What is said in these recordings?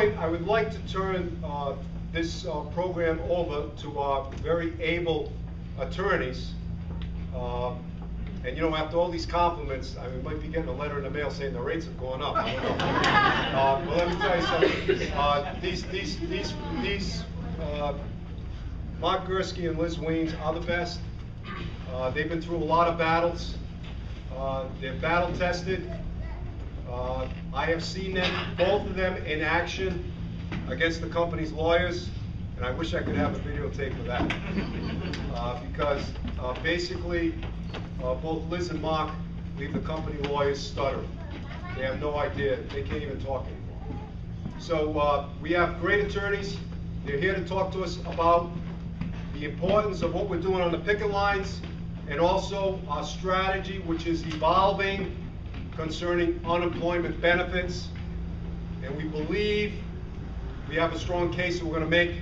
point, I would like to turn this program over to our very able attorneys. And you know, after all these compliments, I might be getting a letter in the mail saying the rates have gone up. I don't know. But let me tell you something. Mark Gursky and Liz Weens are the best. They've been through a lot of battles. They're battle tested. I have seen them, both of them, in action against the company's lawyers, and I wish I could have a videotape of that. Because basically, both Liz and Mark leave the company lawyers stuttering. They have no idea. They can't even talk anymore. So we have great attorneys. They're here to talk to us about the importance of what we're doing on the picket lines, and also our strategy, which is evolving concerning unemployment benefits. And we believe we have a strong case that we're going to make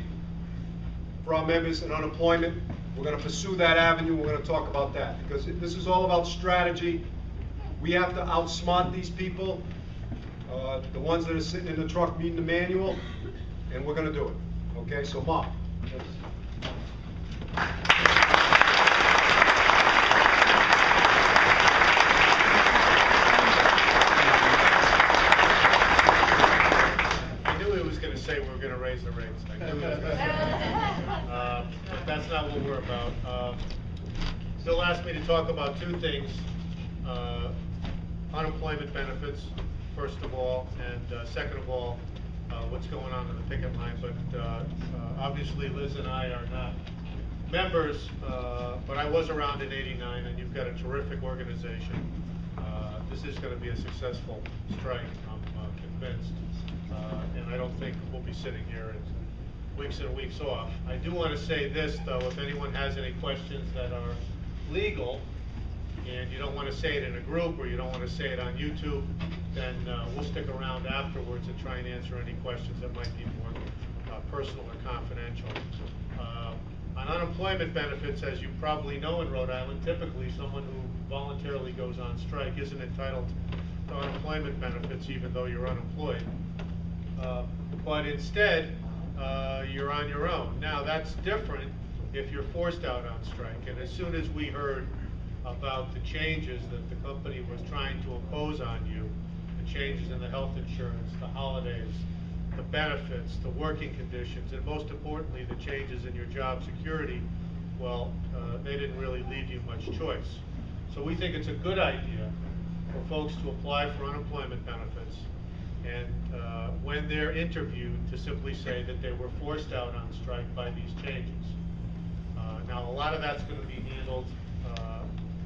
for our members in unemployment. We're going to pursue that avenue. We're going to talk about that, because this is all about strategy. We have to outsmart these people, the ones that are sitting in the truck reading the manual, and we're going to do it. Okay, so Mark. Say we're going to raise the rates. I knew it was going to say. But that's not what we're about. Bill asked me to talk about two things: unemployment benefits, first of all, and second of all, what's going on in the picket line. But obviously, Liz and I are not members, but I was around in '89, and you've got a terrific organization. This is going to be a successful strike, I'm convinced. And I don't think we'll be sitting here in weeks and weeks off. I do want to say this, though: if anyone has any questions that are legal, and you don't want to say it in a group, or you don't want to say it on YouTube, then we'll stick around afterwards and try and answer any questions that might be more personal or confidential. On unemployment benefits, as you probably know in Rhode Island, typically someone who voluntarily goes on strike isn't entitled to unemployment benefits even though you're unemployed. But instead, you're on your own. Now, that's different if you're forced out on strike. And as soon as we heard about the changes that the company was trying to impose on you, the changes in the health insurance, the holidays, the benefits, the working conditions, and most importantly, the changes in your job security, well, they didn't really leave you much choice. So we think it's a good idea for folks to apply for unemployment benefits, and when they're interviewed, to simply say that they were forced out on strike by these changes. Now, a lot of that's going to be handled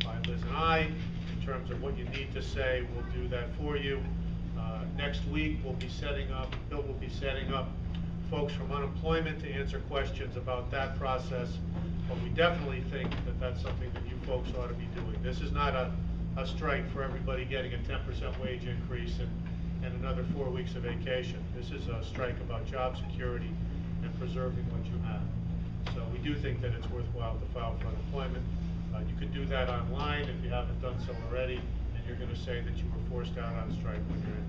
by Liz and I in terms of what you need to say. We'll do that for you. Next week, Bill will be setting up folks from unemployment to answer questions about that process. But we definitely think that that's something that you folks ought to be doing. This is not a strike for everybody getting a 10% wage increase and another 4 weeks of vacation. This is a strike about job security and preserving what you have. So we do think that it's worthwhile to file for unemployment. You can do that online if you haven't done so already, and you're going to say that you were forced out on strike when you're in.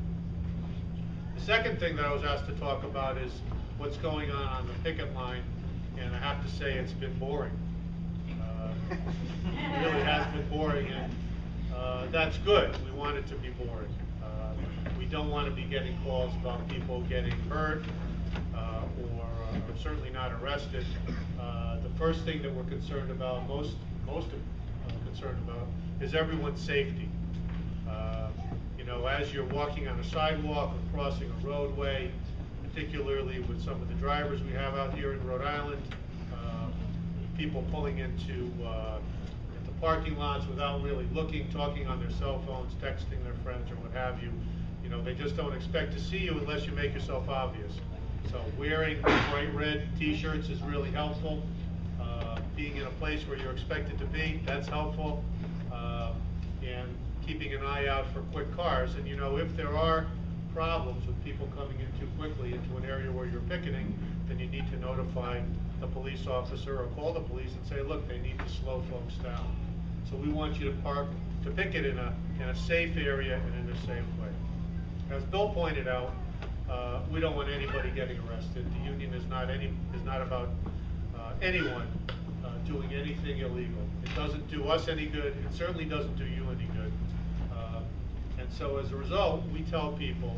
The second thing that I was asked to talk about is what's going on the picket line, and I have to say it's been boring. It really has been boring, and that's good. We want it to be boring. We don't want to be getting calls about people getting hurt or certainly not arrested. The first thing that we're concerned about, most concerned about, is everyone's safety. You know, as you're walking on a sidewalk or crossing a roadway, particularly with some of the drivers we have out here in Rhode Island, people pulling into parking lots without really looking, talking on their cell phones, texting their friends or what have you. You know, they just don't expect to see you unless you make yourself obvious. So wearing bright red t-shirts is really helpful. Being in a place where you're expected to be, that's helpful. And keeping an eye out for quick cars. And you know, if there are problems with people coming in too quickly into an area where you're picketing, then you need to notify the police officer or call the police and say, look, they need to slow folks down. So we want you to picket in a safe area and in a safe way. As Bill pointed out, we don't want anybody getting arrested. The union is not about anyone doing anything illegal. It doesn't do us any good. It certainly doesn't do you any good. And so as a result, we tell people